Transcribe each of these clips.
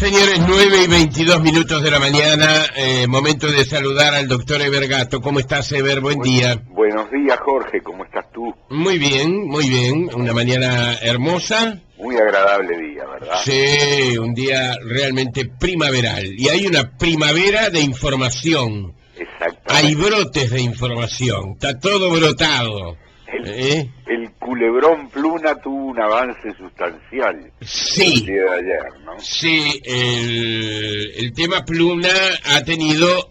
señores, 9:22 de la mañana, momento de saludar al doctor Eber Gato. ¿Cómo estás, Eber? Buen día. Buenos días, Jorge, ¿cómo estás tú? Muy bien, una mañana hermosa. Muy agradable día, ¿verdad? Sí, un día realmente primaveral. Y hay una primavera de información. Exactamente. Hay brotes de información, está todo brotado. El culebrón Pluna tuvo un avance sustancial. Sí. El día de ayer, ¿no? Sí, el tema Pluna ha tenido,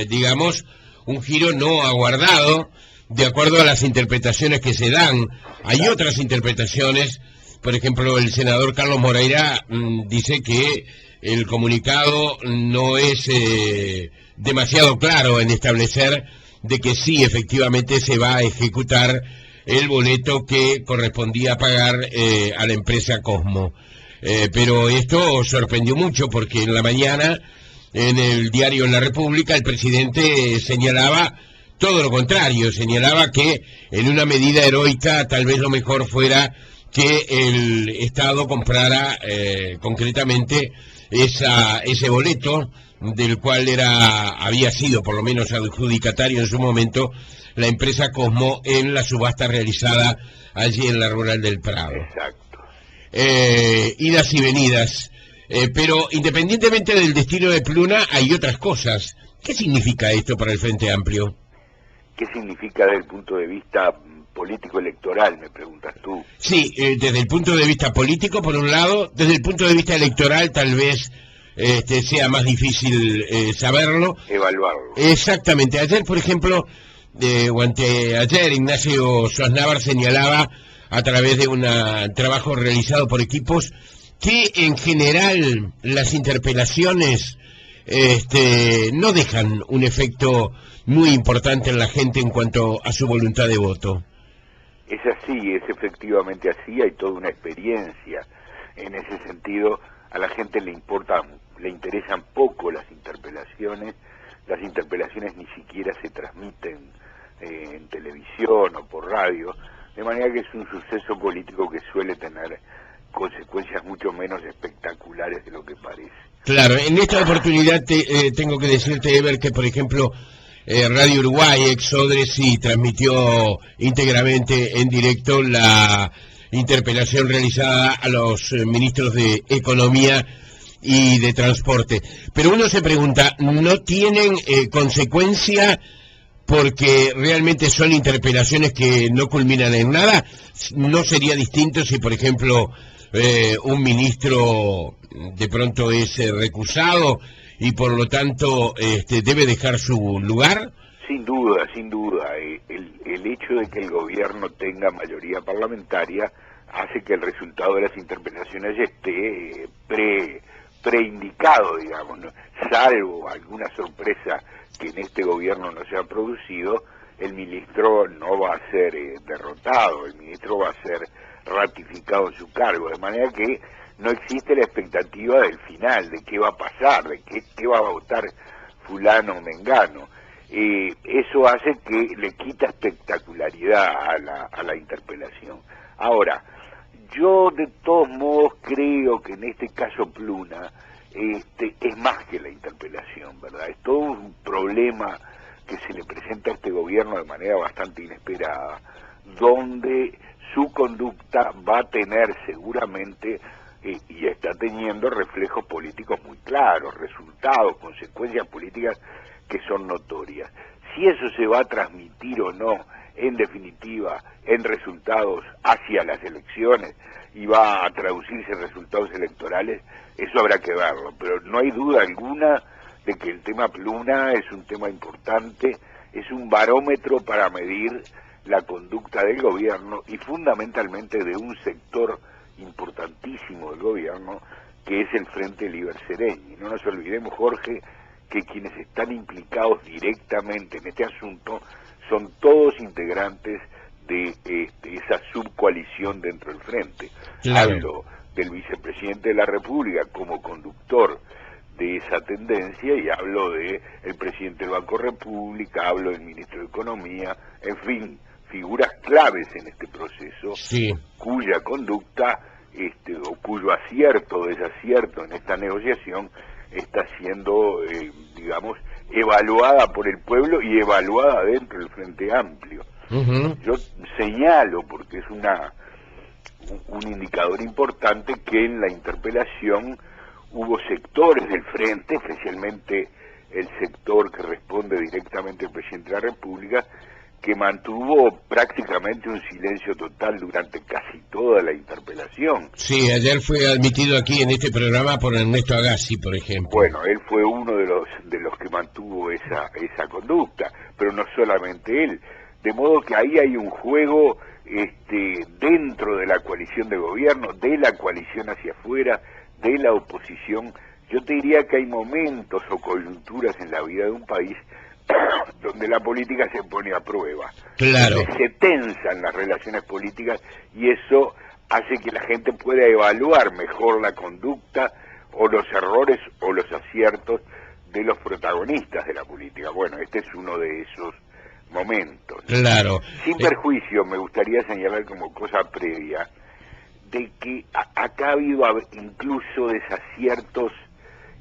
digamos, un giro no aguardado, de acuerdo a las interpretaciones que se dan. Hay otras interpretaciones, por ejemplo, el senador Carlos Moreira dice que el comunicado no es demasiado claro en establecer de que sí, efectivamente, se va a ejecutar el boleto que correspondía pagar a la empresa Cosmo. Pero esto sorprendió mucho porque en la mañana, en el diario La República, el presidente señalaba todo lo contrario, señalaba que en una medida heroica tal vez lo mejor fuera que el Estado comprara concretamente ese boleto, del cual había sido por lo menos adjudicatario en su momento la empresa Cosmo en la subasta realizada allí en la Rural del Prado. Exacto. Idas y venidas, pero independientemente del destino de Pluna hay otras cosas. ¿Qué significa esto para el Frente Amplio? ¿Qué significa desde el punto de vista político-electoral, me preguntas tú? Sí, desde el punto de vista político, por un lado, desde el punto de vista electoral tal vez sea más difícil saberlo. Evaluarlo. Exactamente. Ayer, por ejemplo, ayer Ignacio Sosnávar señalaba a través de un trabajo realizado por equipos que en general las interpelaciones no dejan un efecto muy importante en la gente en cuanto a su voluntad de voto. Es así, es efectivamente así, hay toda una experiencia. En ese sentido, a la gente le interesan poco las interpelaciones ni siquiera se transmiten en televisión o por radio, de manera que es un suceso político que suele tener consecuencias mucho menos espectaculares de lo que parece. Claro, en esta oportunidad tengo que decirte, Eber, que por ejemplo Radio Uruguay, Exodre, sí transmitió íntegramente en directo la interpelación realizada a los ministros de Economía y de Transporte. Pero uno se pregunta, ¿no tienen consecuencia porque realmente son interpelaciones que no culminan en nada? ¿No sería distinto si, por ejemplo, un ministro de pronto es recusado y por lo tanto debe dejar su lugar? Sin duda, sin duda. El hecho de que el gobierno tenga mayoría parlamentaria hace que el resultado de las interpelaciones esté preindicado, digamos, ¿no? Salvo alguna sorpresa que en este gobierno no se ha producido, el ministro no va a ser derrotado, el ministro va a ser ratificado en su cargo, de manera que no existe la expectativa del final, de qué va a pasar, de qué va a votar fulano o mengano. Eso hace que le quita espectacularidad a la interpelación. Ahora, yo de todos modos creo que en este caso Pluna es más que la interpelación, ¿verdad? Es todo un problema que se le presenta a este gobierno de manera bastante inesperada, donde su conducta va a tener seguramente y está teniendo reflejos políticos muy claros, resultados, consecuencias políticas que son notorias. Si eso se va a transmitir o no, en definitiva, en resultados hacia las elecciones y va a traducirse en resultados electorales, eso habrá que verlo, pero no hay duda alguna de que el tema Pluna es un tema importante, es un barómetro para medir la conducta del gobierno y fundamentalmente de un sector importantísimo del gobierno, que es el Frente Liber Seregni. No nos olvidemos, Jorge, que quienes están implicados directamente en este asunto son todos integrantes de esa subcoalición dentro del Frente. Claro. Hablo del vicepresidente de la República como conductor de esa tendencia y hablo de el presidente del Banco República, hablo del ministro de Economía, en fin, figuras claves en este proceso, Sí. cuya conducta o cuyo acierto o desacierto en esta negociación está siendo, digamos, evaluada por el pueblo y evaluada dentro del Frente Amplio. Yo señalo, porque es un indicador importante, que en la interpelación hubo sectores del Frente, especialmente el sector que responde directamente al presidente de la República, que mantuvo prácticamente un silencio total durante casi toda la interpelación. Sí, ayer fue admitido aquí en este programa por Ernesto Agassi, por ejemplo. Bueno, él fue uno de los que mantuvo esa conducta, pero no solamente él. De modo que ahí hay un juego dentro de la coalición de gobierno, de la coalición hacia afuera, de la oposición. Yo te diría que hay momentos o coyunturas en la vida de un país donde la política se pone a prueba. Claro. Donde se tensan las relaciones políticas y eso hace que la gente pueda evaluar mejor la conducta o los errores o los aciertos de los protagonistas de la política. Bueno, este es uno de esos momentos. Claro. Sin perjuicio, me gustaría señalar como cosa previa de que acá ha habido incluso desaciertos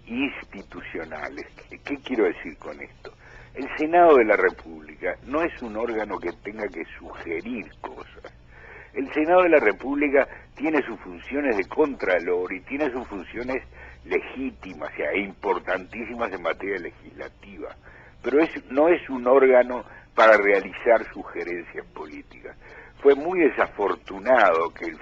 institucionales. ¿Qué quiero decir con esto? El Senado de la República no es un órgano que tenga que sugerir cosas. El Senado de la República tiene sus funciones de contralor y tiene sus funciones legítimas e importantísimas en materia legislativa, pero no es un órgano para realizar sugerencias políticas. Fue muy desafortunado que el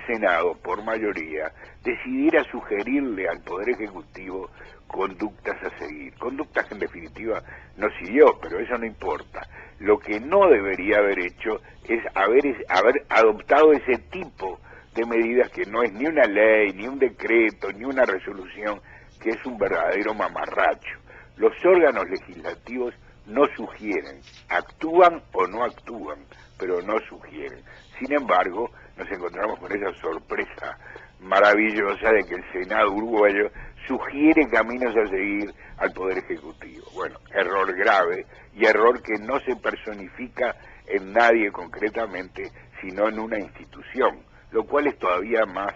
Senado, por mayoría, decidiera sugerirle al Poder Ejecutivo conductas a seguir, conductas que en definitiva no siguió, pero eso no importa. Lo que no debería haber hecho es haber adoptado ese tipo de medidas que no es ni una ley, ni un decreto, ni una resolución, que es un verdadero mamarracho. Los órganos legislativos no sugieren, actúan o no actúan, pero no sugieren. Sin embargo, nos encontramos con esa sorpresa maravillosa de que el Senado uruguayo sugiere caminos a seguir al Poder Ejecutivo. Bueno, error grave y error que no se personifica en nadie concretamente, sino en una institución, lo cual es todavía más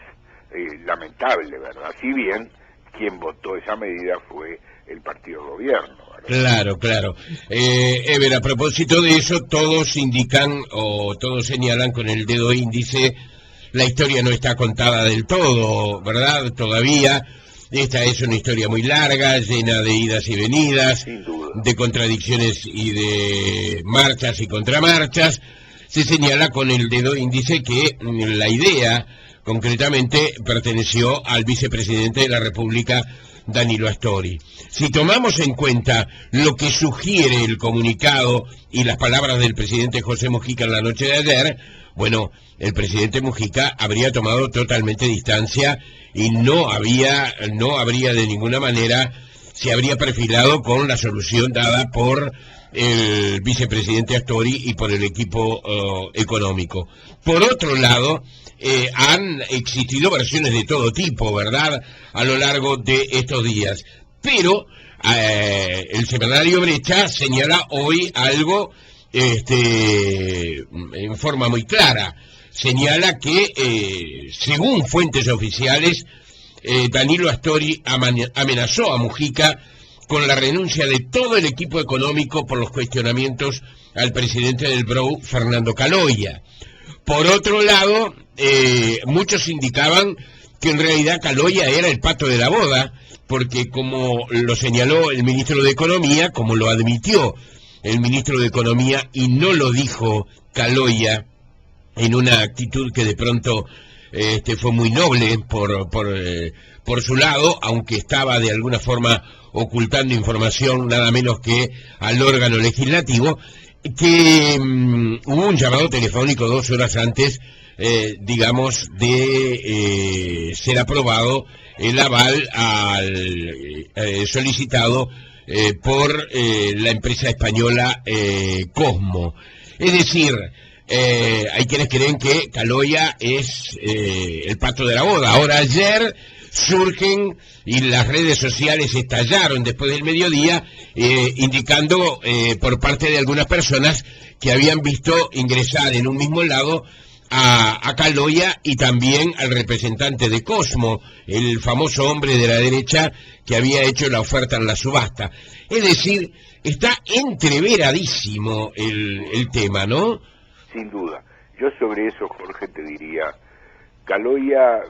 lamentable, ¿verdad? Si bien quien votó esa medida fue el partido gobierno, ¿verdad? Claro, claro. Ever, a propósito de eso, todos indican o todos señalan con el dedo índice, la historia no está contada del todo, ¿verdad? Todavía. Esta es una historia muy larga, llena de idas y venidas, de contradicciones y de marchas y contramarchas. Se señala con el dedo índice que la idea, concretamente, perteneció al vicepresidente de la República, Danilo Astori. Si tomamos en cuenta lo que sugiere el comunicado y las palabras del presidente José Mujica en la noche de ayer, bueno, el presidente Mujica habría tomado totalmente distancia y no habría de ninguna manera se habría perfilado con la solución dada por el vicepresidente Astori y por el equipo económico. Por otro lado, han existido versiones de todo tipo, ¿verdad?, a lo largo de estos días. Pero el semanario Brecha señala hoy algo en forma muy clara. Señala que, según fuentes oficiales, Danilo Astori amenazó a Mujica con la renuncia de todo el equipo económico por los cuestionamientos al presidente del BROU, Fernando Caloia. Por otro lado, muchos indicaban que en realidad Caloia era el pato de la boda, porque como lo señaló el ministro de Economía, como lo admitió el ministro de Economía y no lo dijo Caloia, en una actitud que de pronto fue muy noble por su lado, aunque estaba de alguna forma ocultando información nada menos que al órgano legislativo, que hubo un llamado telefónico 2 horas antes, digamos, de ser aprobado el aval solicitado por la empresa española Cosmo. Es decir, hay quienes creen que Caloia es el pato de la boda. Ahora, ayer surgen y las redes sociales estallaron después del mediodía, indicando por parte de algunas personas que habían visto ingresar en un mismo lado a Caloya y también al representante de Cosmo, el famoso hombre de la derecha que había hecho la oferta en la subasta. Es decir, está entreveradísimo el tema, ¿no? Sin duda. Yo sobre eso, Jorge, te diría, Caloya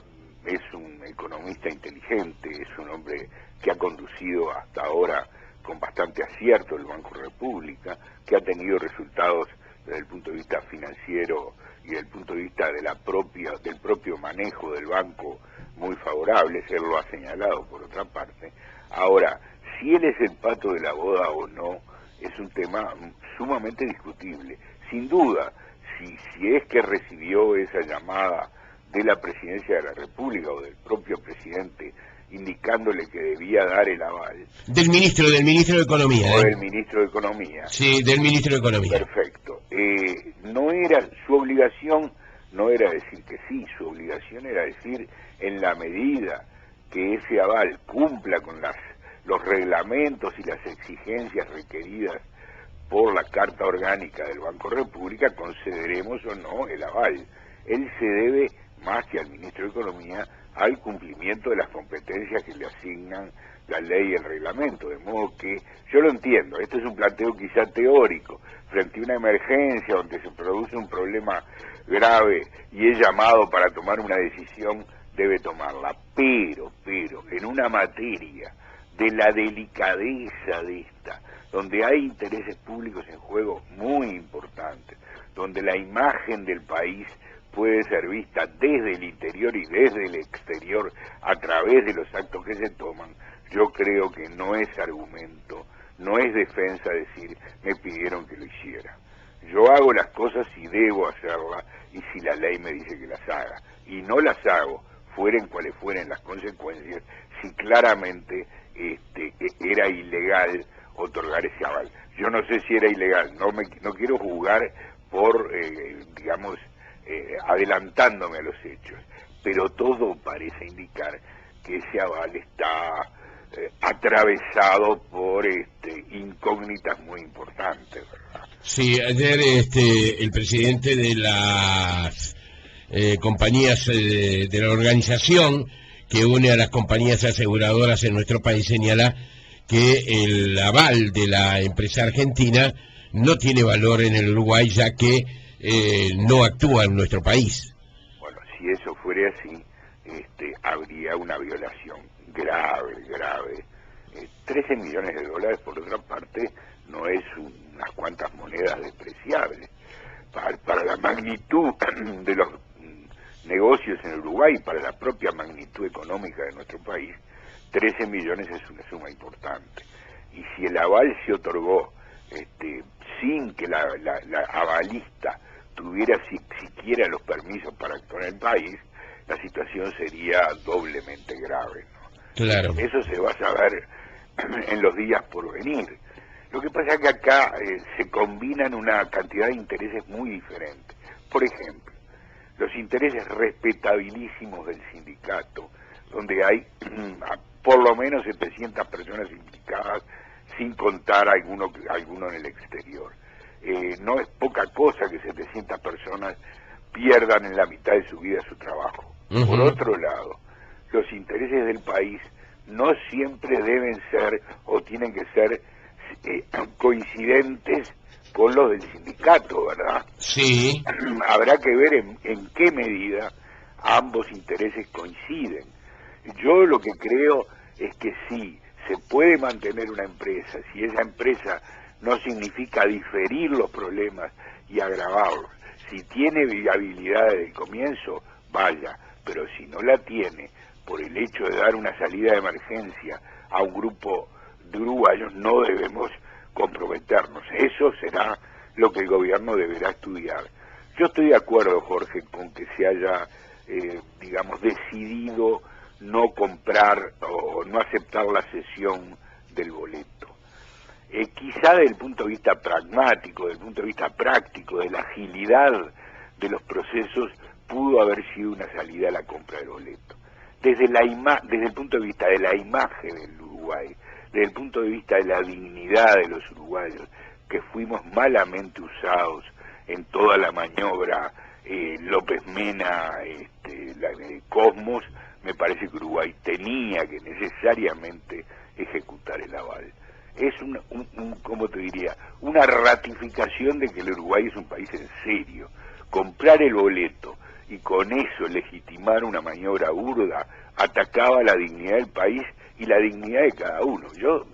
es un economista inteligente, es un hombre que ha conducido hasta ahora con bastante acierto el Banco República, que ha tenido resultados desde el punto de vista financiero y desde el punto de vista de del propio manejo del banco muy favorables, él lo ha señalado por otra parte. Ahora, si él es el pato de la boda o no, es un tema sumamente discutible. Sin duda, si es que recibió esa llamada de la Presidencia de la República o del propio presidente indicándole que debía dar el aval. Del ministro de Economía. O del ministro de Economía. Sí, del ministro de Economía. Perfecto. No era su obligación, no era decir que sí, su obligación era decir en la medida que ese aval cumpla con los reglamentos y las exigencias requeridas por la Carta Orgánica del Banco República, concederemos o no el aval. Él se debe, más que al ministro de Economía, al cumplimiento de las competencias que le asignan la ley y el reglamento, de modo que yo lo entiendo, este es un planteo quizá teórico, frente a una emergencia donde se produce un problema grave y es llamado para tomar una decisión, debe tomarla, pero, en una materia de la delicadeza de esta, donde hay intereses públicos en juego muy importantes, donde la imagen del país puede ser vista desde el interior y desde el exterior a través de los actos que se toman, yo creo que no es argumento, no es defensa decir, me pidieron que lo hiciera. Yo hago las cosas si debo hacerlas y si la ley me dice que las haga. Y no las hago, fueren cuales fueren las consecuencias, si claramente era ilegal otorgar ese aval. Yo no sé si era ilegal, no quiero juzgar por, adelantándome a los hechos, pero todo parece indicar que ese aval está atravesado por incógnitas muy importantes, ¿verdad? Sí, ayer el presidente de las compañías de la organización que une a las compañías aseguradoras en nuestro país señala que el aval de la empresa argentina no tiene valor en el Uruguay, ya que no actúa en nuestro país. Bueno, si eso fuera así, habría una violación grave. 13 millones de dólares, por otra parte, no es unas cuantas monedas despreciables. Para la magnitud de los negocios en Uruguay, para la propia magnitud económica de nuestro país, 13 millones es una suma importante. Y si el aval se otorgó sin que la avalista tuviera siquiera los permisos para actuar en el país, la situación sería doblemente grave, ¿no? Claro. Eso se va a saber en los días por venir. Lo que pasa es que acá se combinan una cantidad de intereses muy diferentes. Por ejemplo, los intereses respetabilísimos del sindicato, donde hay por lo menos 700 personas implicadas, sin contar alguno en el exterior. No es poca cosa que 700 personas pierdan en la mitad de su vida su trabajo. Uh-huh. Por otro lado, los intereses del país no siempre deben ser o tienen que ser coincidentes con los del sindicato, ¿verdad? Sí. Habrá que ver en qué medida ambos intereses coinciden. Yo lo que creo es que sí, se puede mantener una empresa, si esa empresa no significa diferir los problemas y agravarlos. Si tiene viabilidad desde el comienzo, vaya, pero si no la tiene, por el hecho de dar una salida de emergencia a un grupo de uruguayos, no debemos comprometernos. Eso será lo que el gobierno deberá estudiar. Yo estoy de acuerdo, Jorge, con que se haya, decidido no comprar o no aceptar la cesión del boleto. Quizá desde el punto de vista pragmático, desde el punto de vista práctico, de la agilidad de los procesos, pudo haber sido una salida a la compra del boleto. Desde el punto de vista de la imagen del Uruguay, desde el punto de vista de la dignidad de los uruguayos, que fuimos malamente usados en toda la maniobra López Mena, la de Cosmos, me parece que Uruguay tenía que necesariamente ejecutar el aval. Es ¿cómo te diría? Una ratificación de que el Uruguay es un país en serio. Comprar el boleto y con eso legitimar una maniobra burda atacaba la dignidad del país y la dignidad de cada uno. Yo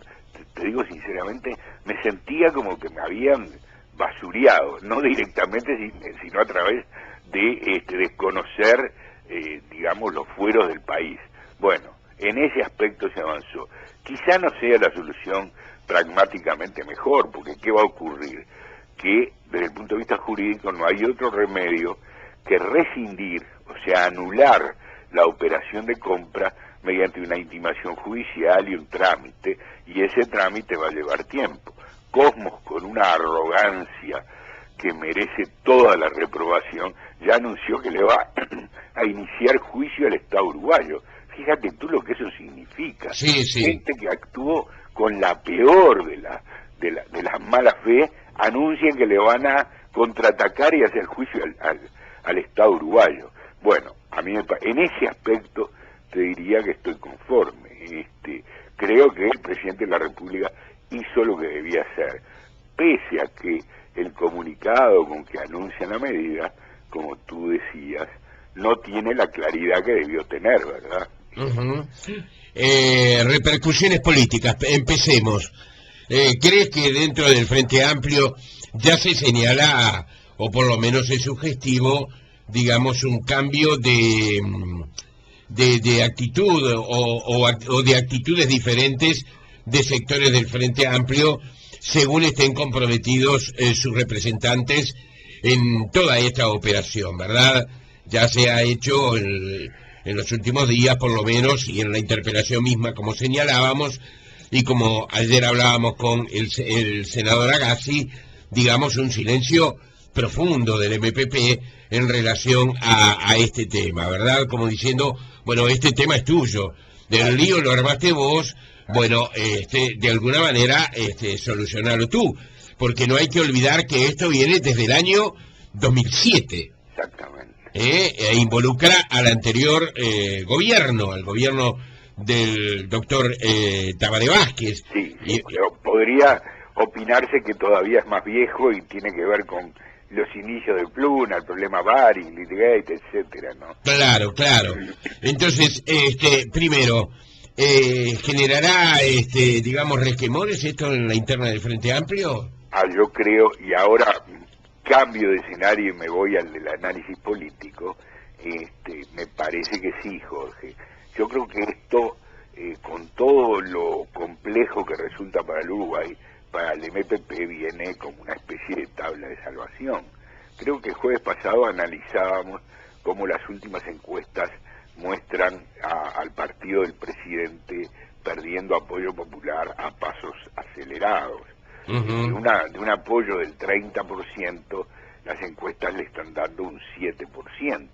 te digo sinceramente, me sentía como que me habían basureado, no directamente, sino a través de desconocer, digamos, los fueros del país. Bueno, en ese aspecto se avanzó. Quizá no sea la solución pragmáticamente mejor, porque ¿qué va a ocurrir? Que desde el punto de vista jurídico no hay otro remedio que rescindir, o sea, anular la operación de compra mediante una intimación judicial y un trámite, y ese trámite va a llevar tiempo. Cosmos, con una arrogancia que merece toda la reprobación, ya anunció que le va a iniciar juicio al Estado uruguayo. Fíjate tú lo que eso significa. Sí, sí. Gente que actuó con la peor de la mala fe, anuncian que le van a contraatacar y hacer juicio al Estado uruguayo. Bueno, a mí en ese aspecto te diría que estoy conforme. Creo que el presidente de la República hizo lo que debía hacer, pese a que el comunicado con que anuncian la medida, como tú decías, no tiene la claridad que debió tener, ¿verdad? Repercusiones políticas, empecemos. ¿Crees que dentro del Frente Amplio ya se señala, o por lo menos es sugestivo, digamos, un cambio de actitud o de actitudes diferentes de sectores del Frente Amplio, según estén comprometidos sus representantes en toda esta operación, ¿verdad? Ya se ha hecho en los últimos días, por lo menos, y en la interpelación misma, como señalábamos, y como ayer hablábamos con el senador Agassi, digamos, un silencio profundo del MPP en relación a este tema, ¿verdad? Como diciendo, bueno, este tema es tuyo, del lío lo armaste vos, bueno, de alguna manera, solucionalo tú, porque no hay que olvidar que esto viene desde el año 2007. Exactamente. E involucra al anterior gobierno, al gobierno del doctor Tabaré Vázquez. Sí, pero podría opinarse que todavía es más viejo y tiene que ver con los inicios de Pluna, el problema Bari, Litigate, etcétera, ¿no? Claro, claro. Entonces, primero, ¿generará, digamos, resquemores esto en la interna del Frente Amplio? Yo creo, y ahora cambio de escenario y me voy al del análisis político, me parece que sí, Jorge. Yo creo que esto, con todo lo complejo que resulta para el Uruguay, para el MPP viene como una especie de tabla de salvación. Creo que el jueves pasado analizábamos cómo las últimas encuestas muestran al partido del presidente perdiendo apoyo popular a pasos acelerados. De un apoyo del 30%, las encuestas le están dando un 7%,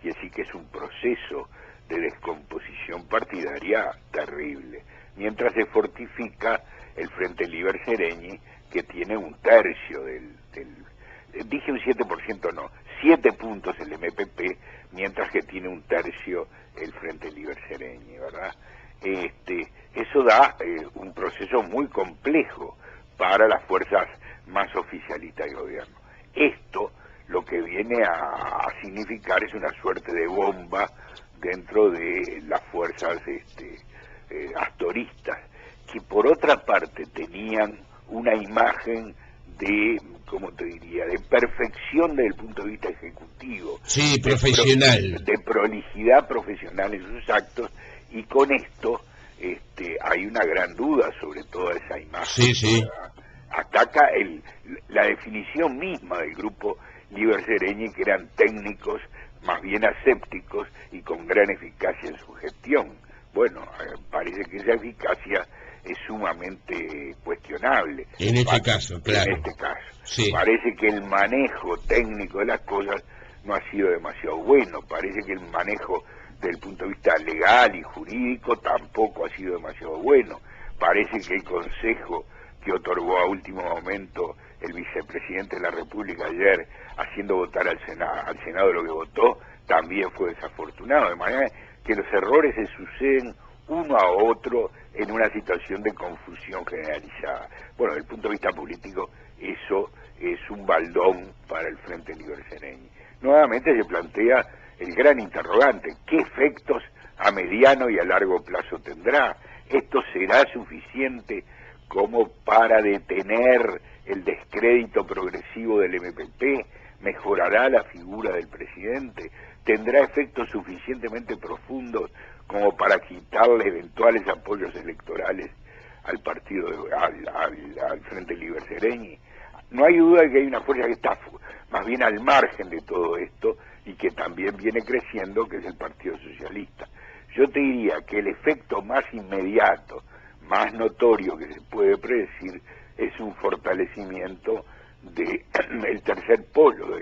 y así que es un proceso de descomposición partidaria terrible, mientras se fortifica el Frente Liber Seregni, que tiene un tercio dije un 7%, no, 7 puntos el MPP, mientras que tiene un tercio el Frente Liber Seregni, ¿verdad? Eso da un proceso muy complejo para las fuerzas más oficialistas del gobierno. Esto lo que viene a significar es una suerte de bomba dentro de las fuerzas astoristas, que por otra parte tenían una imagen de, ¿cómo te diría?, de perfección desde el punto de vista ejecutivo. Sí, profesional. De prolijidad profesional en sus actos, y con esto hay una gran duda sobre toda esa imagen. Sí, sí. Ataca la definición misma del grupo Liber Seregni, que eran técnicos más bien asépticos y con gran eficacia en su gestión. Bueno, parece que esa eficacia es sumamente cuestionable. En este caso, claro. En este caso. Sí. Parece que el manejo técnico de las cosas no ha sido demasiado bueno. Parece que el manejo desde el punto de vista legal y jurídico tampoco ha sido demasiado bueno. Parece que el consejo que otorgó a último momento el vicepresidente de la República ayer haciendo votar al Senado lo que votó, también fue desafortunado, de manera que los errores se suceden uno a otro en una situación de confusión generalizada. Bueno, desde el punto de vista político, eso es un baldón para el Frente Libre Sereñi. Nuevamente se plantea el gran interrogante: ¿qué efectos a mediano y a largo plazo tendrá? ¿Esto será suficiente como para detener el descrédito progresivo del MPP? ¿Mejorará la figura del presidente? ¿Tendrá efectos suficientemente profundos como para quitarle eventuales apoyos electorales al partido, al Frente Libre Sereñi? No hay duda de que hay una fuerza que está más bien al margen de todo esto y que también viene creciendo, que es el Partido Socialista. Yo te diría que el efecto más inmediato, más notorio que se puede predecir, es un fortalecimiento del tercer polo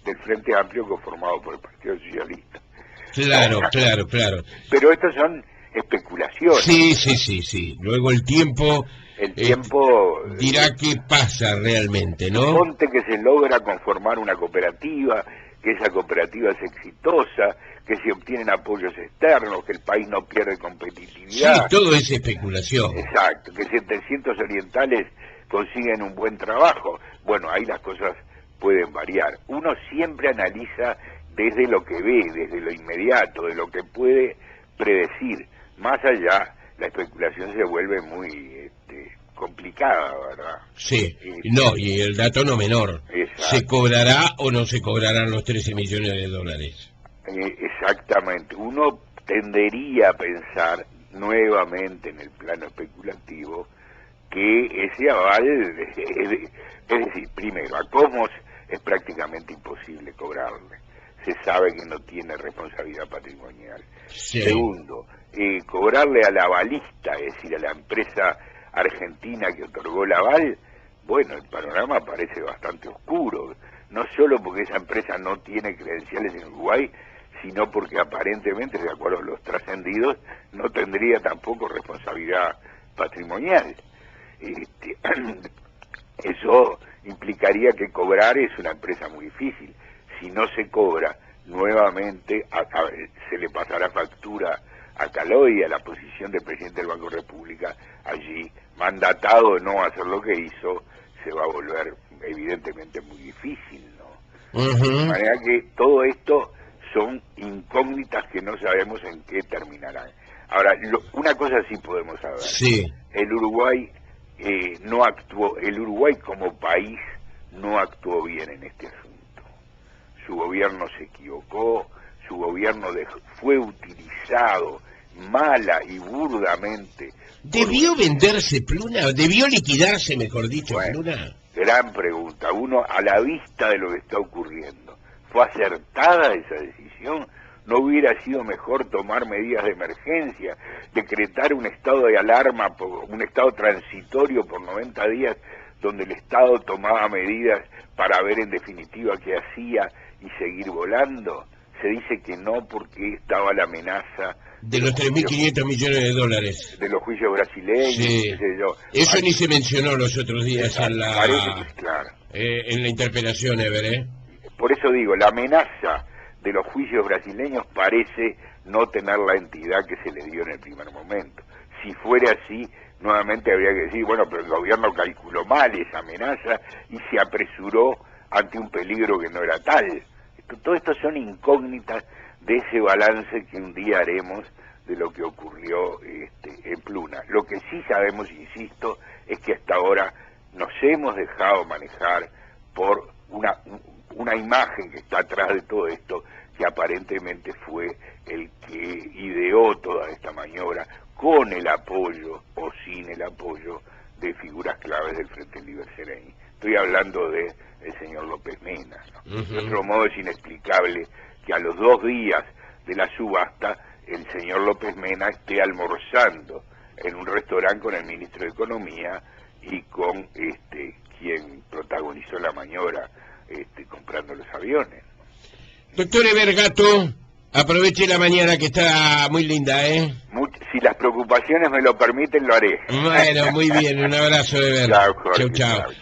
del Frente Amplio, conformado por el Partido Socialista. Claro. Pero estas son especulaciones. Sí. Luego el tiempo dirá qué pasa realmente, ¿no? Ponte que se logra conformar una cooperativa, que esa cooperativa es exitosa, que se obtienen apoyos externos, que el país no pierde competitividad. Sí, todo es especulación. Exacto, que 700 orientales consiguen un buen trabajo. Bueno, ahí las cosas pueden variar. Uno siempre analiza desde lo que ve, desde lo inmediato, de lo que puede predecir. Más allá, la especulación se vuelve muy complicada, ¿verdad? Sí, no, y el dato no menor. Exacto. ¿Se cobrará o no se cobrarán los 13 millones de dólares? Exactamente. Uno tendería a pensar nuevamente en el plano especulativo que ese aval, es decir, primero, a Cosmos es prácticamente imposible cobrarle. Se sabe que no tiene responsabilidad patrimonial. Sí. Segundo, cobrarle a la avalista, es decir, a la empresa argentina que otorgó el aval, bueno, el panorama parece bastante oscuro, no solo porque esa empresa no tiene credenciales en Uruguay, sino porque aparentemente, de acuerdo a los trascendidos, no tendría tampoco responsabilidad patrimonial. Eso implicaría que cobrar es una empresa muy difícil. Si no se cobra, nuevamente se le pasará factura a Caloi, a la posición del presidente del Banco República, allí, mandatado de no hacer lo que hizo, se va a volver evidentemente muy difícil, ¿no? De manera que todo esto son incógnitas que no sabemos en qué terminarán. Ahora, una cosa sí podemos saber. Sí. El Uruguay no actuó, el Uruguay como país no actuó bien en este asunto. Su gobierno se equivocó, su gobierno fue utilizado mala y burdamente. ¿Debió venderse Pluna? ¿Debió liquidarse, mejor dicho, Bueno, Pluna? gran pregunta. Uno, a la vista de lo que está ocurriendo, ¿fue acertada esa decisión? ¿No hubiera sido mejor tomar medidas de emergencia, decretar un estado de alarma, un estado transitorio por 90 días, donde el Estado tomaba medidas para ver en definitiva qué hacía y seguir volando? Se dice que no, porque estaba la amenaza de los 3.500 millones de dólares. De los juicios brasileños, sí. Qué sé yo. Eso ni se mencionó los otros días en claro. En la interpelación, Ever, Por eso digo, la amenaza de los juicios brasileños parece no tener la entidad que se le dio en el primer momento. Si fuera así, nuevamente habría que decir, bueno, pero el gobierno calculó mal esa amenaza y se apresuró ante un peligro que no era tal. Todo esto son incógnitas de ese balance que un día haremos de lo que ocurrió en Pluna. Lo que sí sabemos, insisto, es que hasta ahora nos hemos dejado manejar por una imagen que está atrás de todo esto, que aparentemente fue el que ideó toda esta maniobra, con el apoyo o sin el apoyo de figuras claves del Frente Libre Sereñi. Estoy hablando del señor López Mena, ¿no? De otro modo es inexplicable que a los 2 días de la subasta el señor López Mena esté almorzando en un restaurante con el ministro de Economía y con quien protagonizó la maniobra comprando los aviones. Doctor Eber Gato, aproveche la mañana que está muy linda, Si las preocupaciones me lo permiten, lo haré. Bueno, muy bien, un abrazo, Eber. Chao, Jorge. Chau.